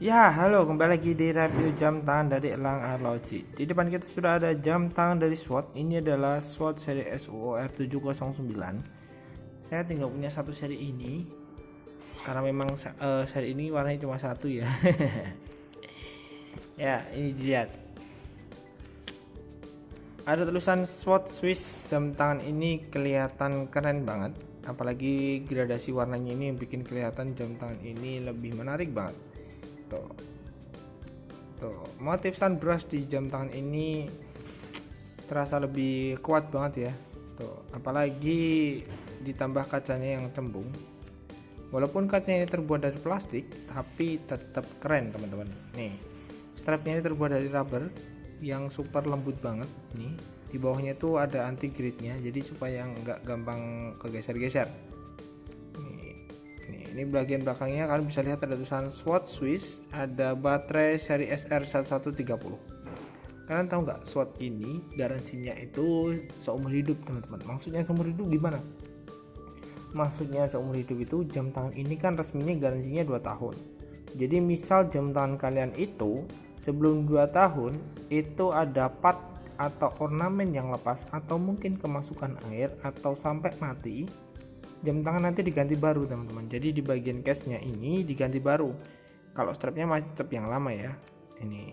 Ya, halo, kembali lagi di review jam tangan dari Elang Arloji. Di depan kita sudah ada jam tangan dari SWAT. Ini adalah SWAT seri SUOR 709. Saya tinggal punya satu seri ini karena memang seri ini warnanya cuma satu ya. Ya, ini dilihat. Ada tulisan SWAT Swiss. Jam tangan ini kelihatan keren banget. Apalagi gradasi warnanya ini yang bikin kelihatan jam tangan ini lebih menarik banget. Tuh, motif sunbrush di jam tangan ini terasa lebih kuat banget ya. Tuh, apalagi ditambah kacanya yang cembung. Walaupun kacanya ini terbuat dari plastik, tapi tetap keren teman-teman. Nih, strapnya ini terbuat dari rubber yang super lembut banget. Nih, di bawahnya tuh ada anti gritnya, jadi supaya nggak gampang kegeser-geser. Ini bagian belakangnya kalian bisa lihat ada tulisan SWAT Swiss, ada baterai seri SR1130. Kalian tahu nggak SWAT ini garansinya itu seumur hidup teman-teman. Maksudnya seumur hidup gimana? Maksudnya seumur hidup itu jam tangan ini kan resminya garansinya 2 tahun. Jadi misal jam tangan kalian itu sebelum 2 tahun itu ada part atau ornamen yang lepas atau mungkin kemasukan air atau sampai mati, jam tangan nanti diganti baru teman-teman. Jadi di bagian case-nya ini diganti baru. Kalau strapnya masih strap yang lama ya. Ini.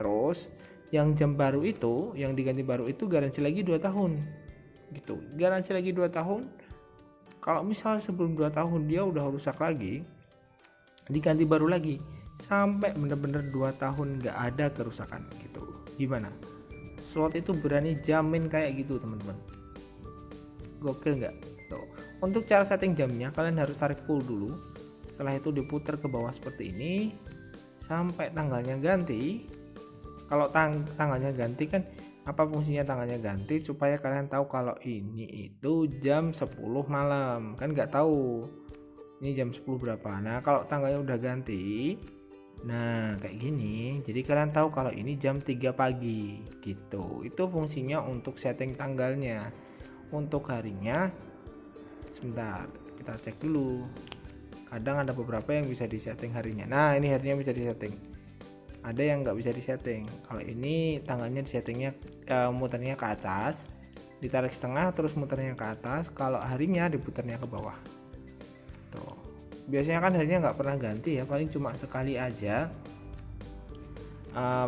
Terus yang jam baru itu, yang diganti baru itu garansi lagi 2 tahun. Gitu. Garansi lagi 2 tahun. Kalau misal sebelum 2 tahun dia udah rusak lagi, diganti baru lagi sampai bener-bener 2 tahun nggak ada kerusakan gitu. Gimana? SWAT itu berani jamin kayak gitu teman-teman. Gokil nggak? Tuh. Untuk cara setting jamnya kalian harus tarik full dulu. Setelah itu diputar ke bawah seperti ini sampai tanggalnya ganti. Kalau tanggalnya ganti kan apa fungsinya tanggalnya ganti? Supaya kalian tahu kalau ini itu jam 10 malam. Kan nggak tahu ini jam 10 berapa. Nah kalau tanggalnya udah ganti, nah kayak gini, jadi kalian tahu kalau ini jam 3 pagi gitu. Itu fungsinya untuk setting tanggalnya. Untuk harinya sebentar kita cek dulu, kadang ada beberapa yang bisa disetting harinya. Nah ini harinya bisa disetting, ada yang nggak bisa disetting. Kalau ini tanggalnya disettingnya muternya ke atas, ditarik setengah terus muternya ke atas. Kalau harinya diputarnya ke bawah. Tuh, biasanya kan harinya nggak pernah ganti ya, paling cuma sekali aja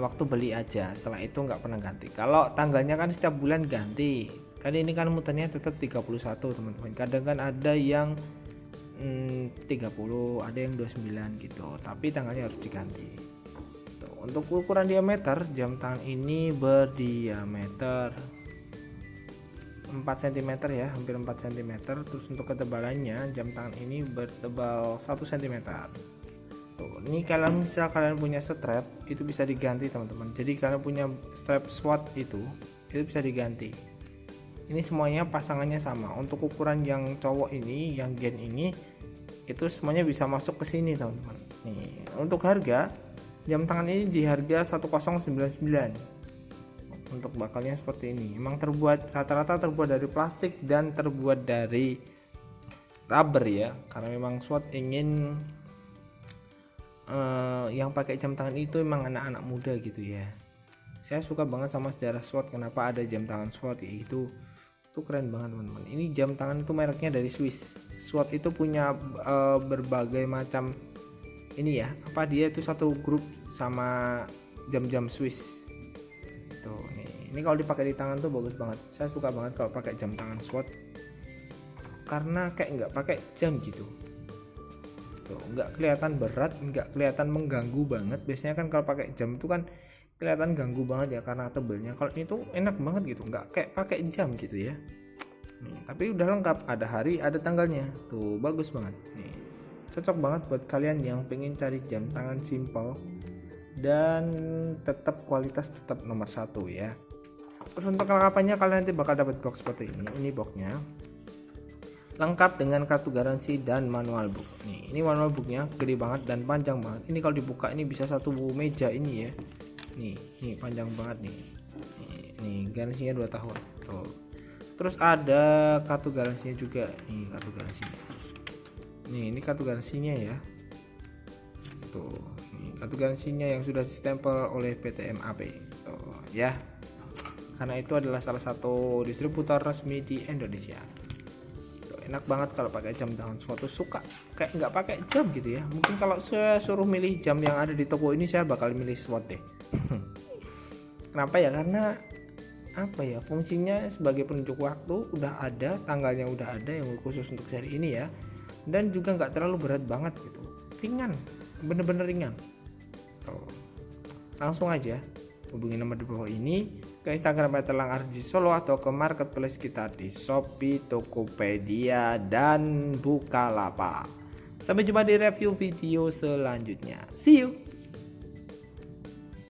waktu beli aja, setelah itu nggak pernah ganti. Kalau tanggalnya kan setiap bulan ganti. Kali ini kan muternya tetap 31 teman-teman. Kadang kan ada yang 30, ada yang 29 gitu, tapi tanggalnya harus diganti. Tuh, untuk ukuran diameter jam tangan ini berdiameter 4 cm ya, hampir 4 cm. Terus untuk ketebalannya jam tangan ini bertebal 1 cm. Tuh, ini kalian punya strap itu bisa diganti teman-teman. Jadi kalian punya strap SWAT itu bisa diganti. Ini semuanya pasangannya sama. Untuk ukuran yang cowok ini, yang gen ini, itu semuanya bisa masuk ke sini teman-teman. Nih, untuk harga jam tangan ini di harga 1099. Untuk bakalnya seperti ini. Memang rata-rata terbuat dari plastik dan terbuat dari rubber ya. Karena memang SWAT ingin yang pakai jam tangan itu memang anak-anak muda gitu ya. Saya suka banget sama sejarah SWAT. Kenapa ada jam tangan SWAT itu keren banget teman-teman. Ini jam tangan itu mereknya dari Swiss. SWAT itu punya berbagai macam ini ya. Apa dia itu satu grup sama jam-jam Swiss. Tuh, ini kalau dipakai di tangan tuh bagus banget. Saya suka banget kalau pakai jam tangan SWAT. Karena kayak nggak pakai jam gitu. Tuh, nggak kelihatan berat, nggak kelihatan mengganggu banget. Biasanya kan kalau pakai jam itu kan kelihatan ganggu banget ya karena tebelnya. Kalau ini tuh enak banget gitu, nggak kayak pakai jam gitu ya. Nih, tapi udah lengkap, ada hari ada tanggalnya tuh, bagus banget nih. Cocok banget buat kalian yang pengen cari jam tangan simple dan tetap kualitas tetap nomor 1 ya. Terus untuk kelengkapannya kalian nanti bakal dapat box seperti ini boxnya lengkap dengan kartu garansi dan manual book. Ini manual booknya gede banget dan panjang banget. Ini kalau dibuka ini bisa satu meja ini ya. Nih panjang banget nih. Nih garansinya 2 tahun. Tuh. Terus ada kartu garansinya juga. Nih kartu garansinya. Ini kartu garansinya ya. tuh ini kartu garansinya yang sudah distempel oleh PT MAP tuh ya, karena itu adalah salah satu distributor resmi di Indonesia. Tuh, enak banget kalau pakai jam tangan SWAT tuh, suka kayak nggak pakai jam gitu ya. Mungkin kalau saya suruh milih jam yang ada di toko ini, saya bakal milih SWAT deh. Kenapa ya? Karena apa ya, fungsinya sebagai penunjuk waktu udah ada, tanggalnya udah ada yang khusus untuk seri ini ya, dan juga nggak terlalu berat banget gitu, ringan, bener-bener ringan. Tuh. Langsung aja hubungi nomor di bawah ini ke Instagram @elang_arji solo atau ke marketplace kita di Shopee, Tokopedia, dan Bukalapak. Sampai jumpa di review video selanjutnya. See you.